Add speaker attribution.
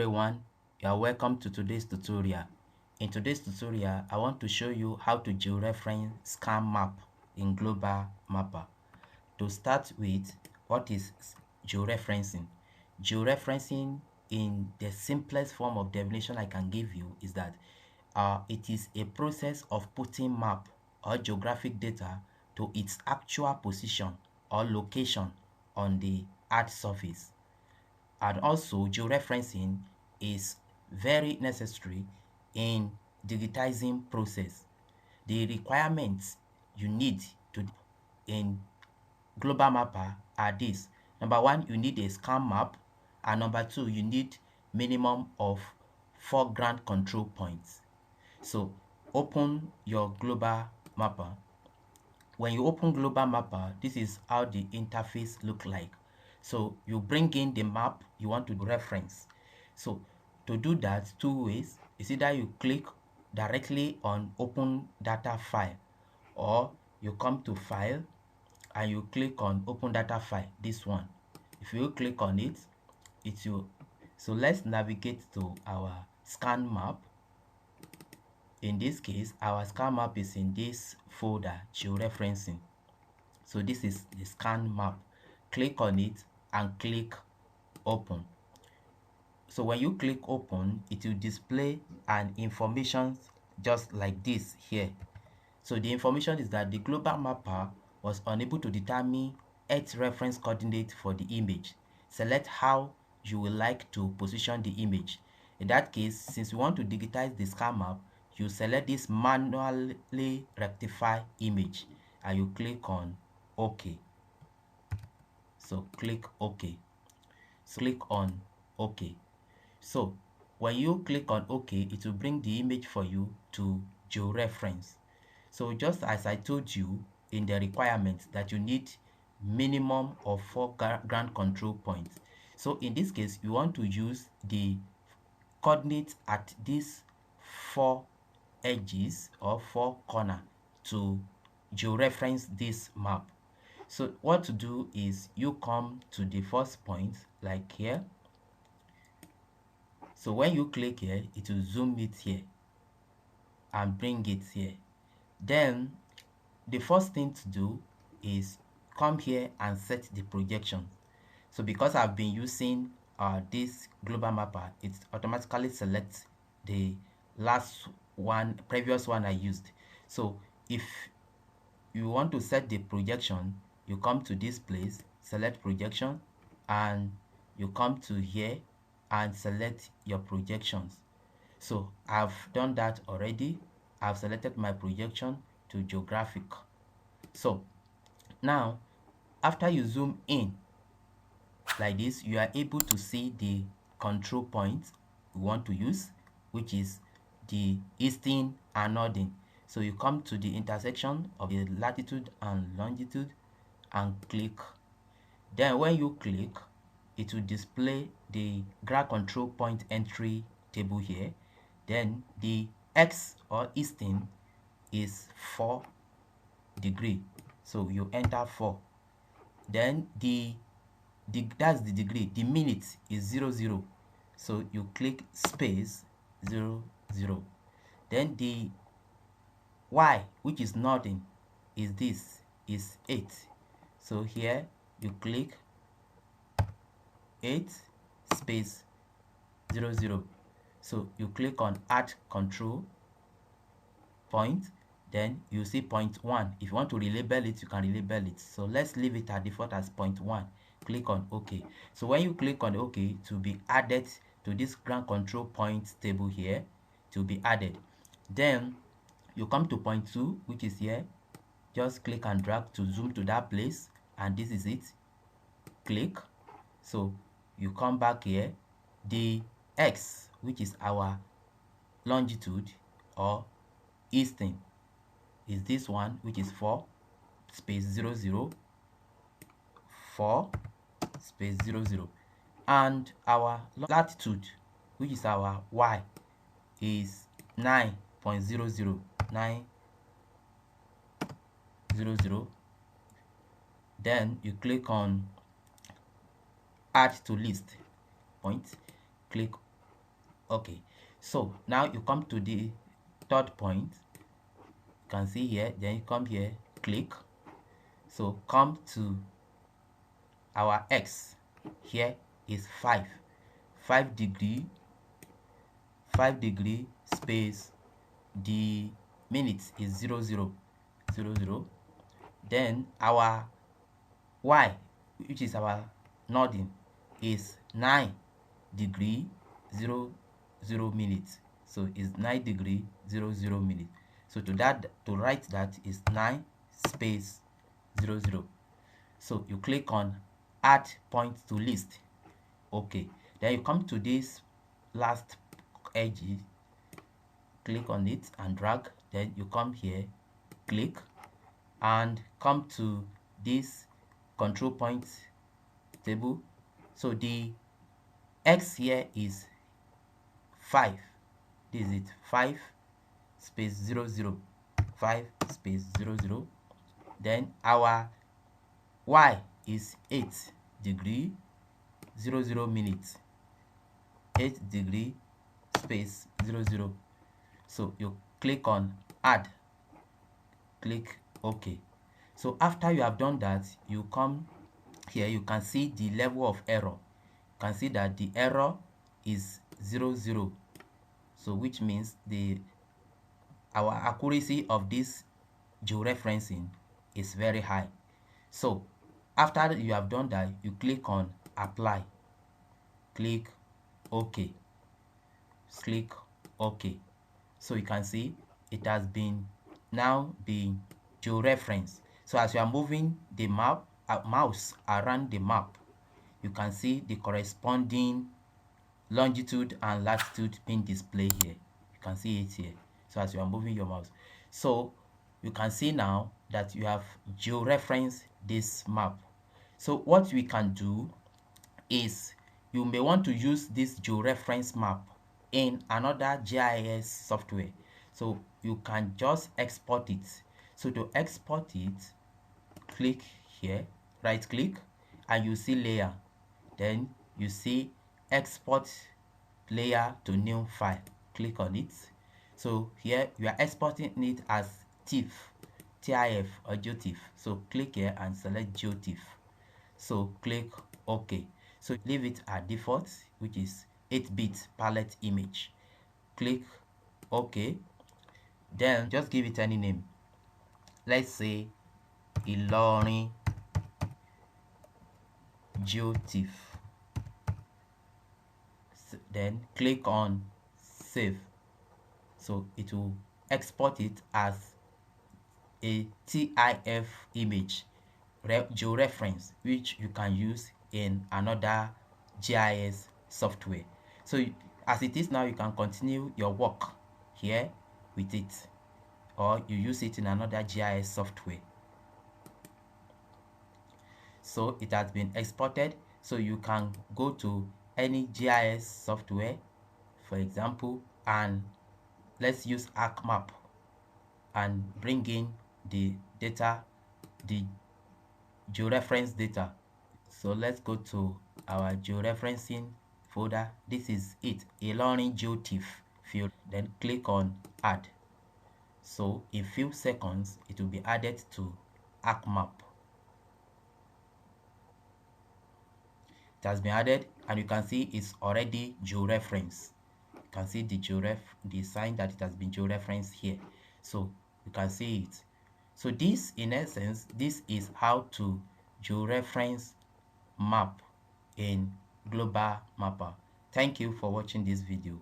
Speaker 1: everyone, you are welcome to today's tutorial. In today's tutorial, I want to show you how to georeference scan map in Global Mapper. To start with, what is georeferencing? Georeferencing, in the simplest form of definition I can give you, is that it is a process of putting map or geographic data to its actual position or location on the Earth surface. And also, georeferencing is very necessary in digitizing process. The requirements you need to in Global Mapper are these. Number one, you need a scan map, and number two, you need minimum of 4 ground control points. So open your Global Mapper. When you open Global Mapper, this is how the interface look like. So you bring in the map you want to reference. So to do that, two ways. Is either you click directly on open data file, or you come to file and you click on open data file, this one. If you click on it, it will. So let's navigate to our scan map. In this case, our scan map is in this folder, georeferencing. So this is the scan map. Click on it and click open. So when you click open, it will display an information just like this here. So the information is that the Global Mapper was unable to determine Earth reference coordinate for the image. Select how you would like to position the image. In that case, since we want to digitize the scan map, you select this manually rectify image and you click on OK. So click OK. So click on OK. So when you click on OK, it will bring the image for you to georeference. So just as I told you in the requirements that you need minimum of 4 ground control points. So in this case, you want to use the coordinates at these 4 edges or 4 corners to georeference this map. So what to do is you come to the first point like here. So when you click here, it will zoom it here and bring it here. Then the first thing to do is come here and set the projection. So because I've been using this Global Mapper, it automatically selects the previous one I used. So if you want to set the projection, you come to this place, select projection, and you come to here and select your projections. So I've done that already. I've selected my projection to geographic. So now after you zoom in like this, you are able to see the control point we want to use, which is the easting and northing. So you come to the intersection of the latitude and longitude and click. Then when you click, it will display the ground control point entry table here. Then the X or easting is 4 degree. So you enter 4. Then that's the degree. The minute is 00. So you click space 00. Then the Y, which is nothing, is 8. So here you click 8 space 00. So you click on add control point, then you see point 1. If you want to relabel it, you can relabel it. So let's leave it at default as point 1. Click on OK. So when you click on OK, to be added to this ground control point table here, to be added. Then you come to point 2, which is here. Just click and drag to zoom to that place, and this is it. Click. So you come back here. The X, which is our longitude or easting, is this one, which is 4 space 00, 4 space 00. And our latitude, which is our Y, is 9.00, 900. Then you click on add to list point, click Okay, so now you come to the third point. You can see here, then you come here, click. So come to our x. Here is 5 degree, 5 degree space, the minutes is 0000. Then our y, which is our northern, is 9 degree 00 minutes. So it's 9 degree 00 minutes. So to write that is 9 space 00. So you click on add point to list. Okay, then you come to this last edge, click on it and drag. Then you come here, click, and come to this control point table. So the x here is 5. This is it, 5 space 00, 5 space 00. Then our y is 8 degree 00 minutes, 8 degree space 00. So you click on add, click OK. So after you have done that, you come here, you can see the level of error. You can see that the error is 00. So which means our accuracy of this georeferencing is very high. So after you have done that, you click on apply, click OK, click OK. So you can see it has been now been georeference. So as you are moving the mouse around the map, you can see the corresponding longitude and latitude being displayed here. You can see it here. So as you are moving your mouse, so you can see now that you have georeferenced this map. So what we can do is, you may want to use this georeference map in another GIS software. So you can just export it. So to export it, click here, right click, and you see layer. Then you see export layer to new file. Click on it. So here you are exporting it as TIF or GeoTIFF. So click here and select GeoTIFF. So click OK. So leave it at default, which is 8-bit palette image. Click OK. Then just give it any name. Let's say Ilorin GeoTIFF. Then click on save. So it will export it as a TIF image georeference, which you can use in another GIS software. So as it is now, you can continue your work here with it, or you use it in another GIS software. So it has been exported, so you can go to any GIS software, for example, and let's use ArcMap and bring in the data, the georeference data. So let's go to our georeferencing folder. This is it, Ilorin GeoTIFF field. Then click on add. So in few seconds it will be added to ArcMap. It has been added, and you can see it's already georeference. You can see the sign that it has been georeferenced here. So you can see it. So this, in essence, this is how to georeference map in Global Mapper. Thank you for watching this video.